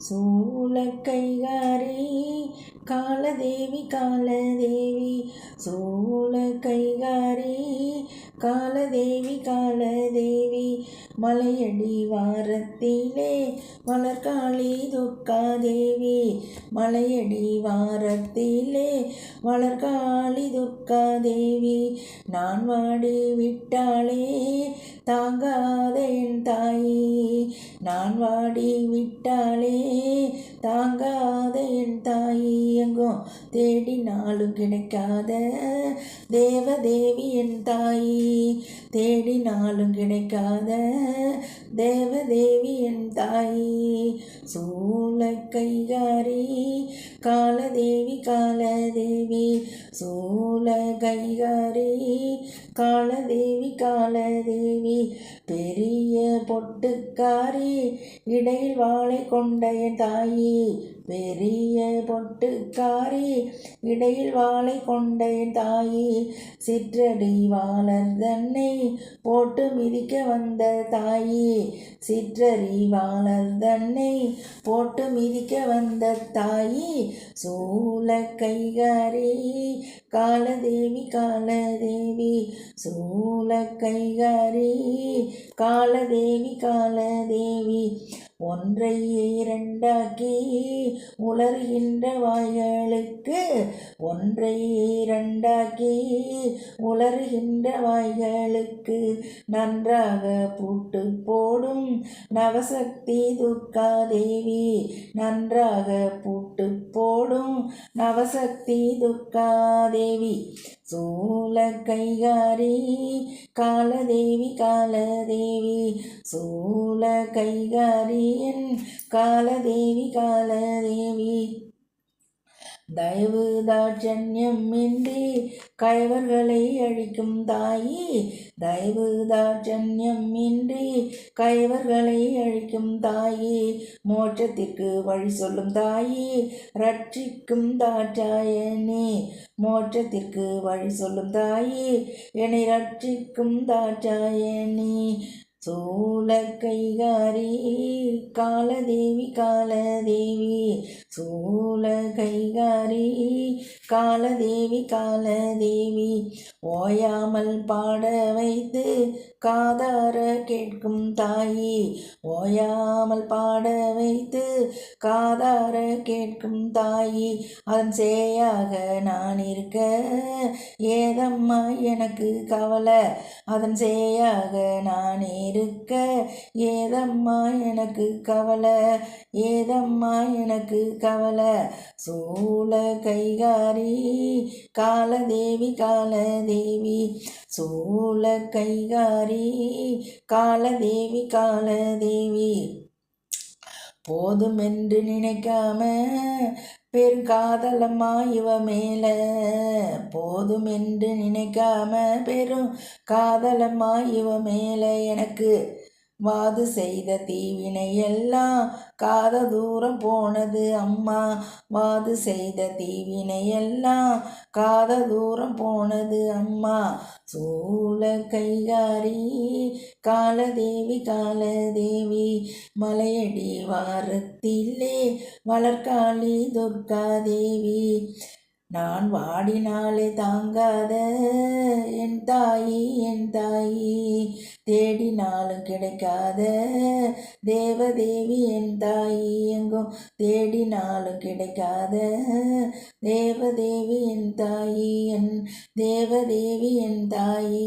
சூலக்கைகாரி காலதேவி காலதேவி சூலக்கைகாரி காலதேவி காலதேவி மலையடி வாரத்திலே வளர்காளி துர்காதேவி மலையடி வாரத்திலே வளர்காளி துர்காதேவி நான் வாடி விட்டாளே தாங்காத என் தாயி நான் வாடி விட்டாளே தாங்காத என் தாயி எங்கும் தேடினாலும் கிடைக்காத தேவதேவி என் தாயி தேடினாலும் கிடைக்காத தேவதேவி என் தாயி சூலக்கைகாரி காலதேவி காலதேவி சூலக்கைகாரி காலதேவி காலதேவி பெரிய பொட்டுக்காரி இடையில் வாழை கொண்ட என் தாயி பெரிய பொட்டுக்காரி இடையில் வாழை கொண்ட என் தாயி சிற்றடி வாளர் தன்னை போட்டு மிதிக்க வந்த தாயி சிற்றடி வாளர் தன்னை போட்டு மிதிக்க வந்த தாயி சூலக்கைகாரி காலதேவி காலதேவி சூலக்கைகாரி காலதேவி காலதேவி ஒன்றை இரண்டாக்கி உளறுகின்ற வாய்களுக்கு ஒன்றை இரண்டாக்கி உளறுகின்ற வாய்களுக்கு நன்றாக பூட்டு போடும் நவசக்தி துர்காதேவி நன்றாக பூட்டு போடும் நவசக்தி துர்காதேவி சூலக்கைகாரி காலதேவி காலதேவி சூலக்கைகாரி காலதேவி காலதேவி தயவு தாட்சண்யம் இன்றி கயவர்களை அழிக்கும் தாயி தயவு தாட்சண்யம் இன்றி கயவர்களை அழிக்கும் தாயி மோட்சத்திற்கு வழி சொல்லும் தாயி ரட்சிக்கும் தாட்சாயணி மோட்சத்திற்கு வழி சொல்லும் தாயி என்னை ரட்சிக்கும் தாட்சாயணி சூலக்கைகாரி காலதேவி காலதேவி சூலக்கைகாரி காலதேவி காலதேவி ஓயாமல் பாட வைத்து காதார கேட்கும் தாயி ஓயாமல் பாட வைத்து காதார கேட்கும் தாயி அதன் சேயாக நான் இருக்க ஏதம்மா எனக்கு கவலை அதன் சேயாக நான் இருக்க ஏதம்மா எனக்கு கவலை ஏதம்மா எனக்கு கவலை சூலக்கைகாரி காலதேவி காலதேவி சூலக்கைகாரி காலதேவி காலதேவி போதுமென்று நினைக்காம பெருங்காதலம்மா இவ மேல போதுமென்று நினைக்காம பெரும் காதலம்மா இவ மேல எனக்கு வாது செய்த தீவினை எல்லாம் காத தூரம் போனது அம்மா வாது செய்த தீவினை எல்லாம் காத தூரம் போனது அம்மா சூலக்கைகாரி காலதேவி காலதேவி மலையடி வாரத்திலே வளர்காளி துர்காதேவி நான் வாடினாலே தாங்காத என் தாயி தேடினாலும் கிடைக்காத தேவதேவி என் தாயி எங்கும் தேடினாலும் கிடைக்காத தேவதேவி என் தாயி தேவதேவி என் தாயி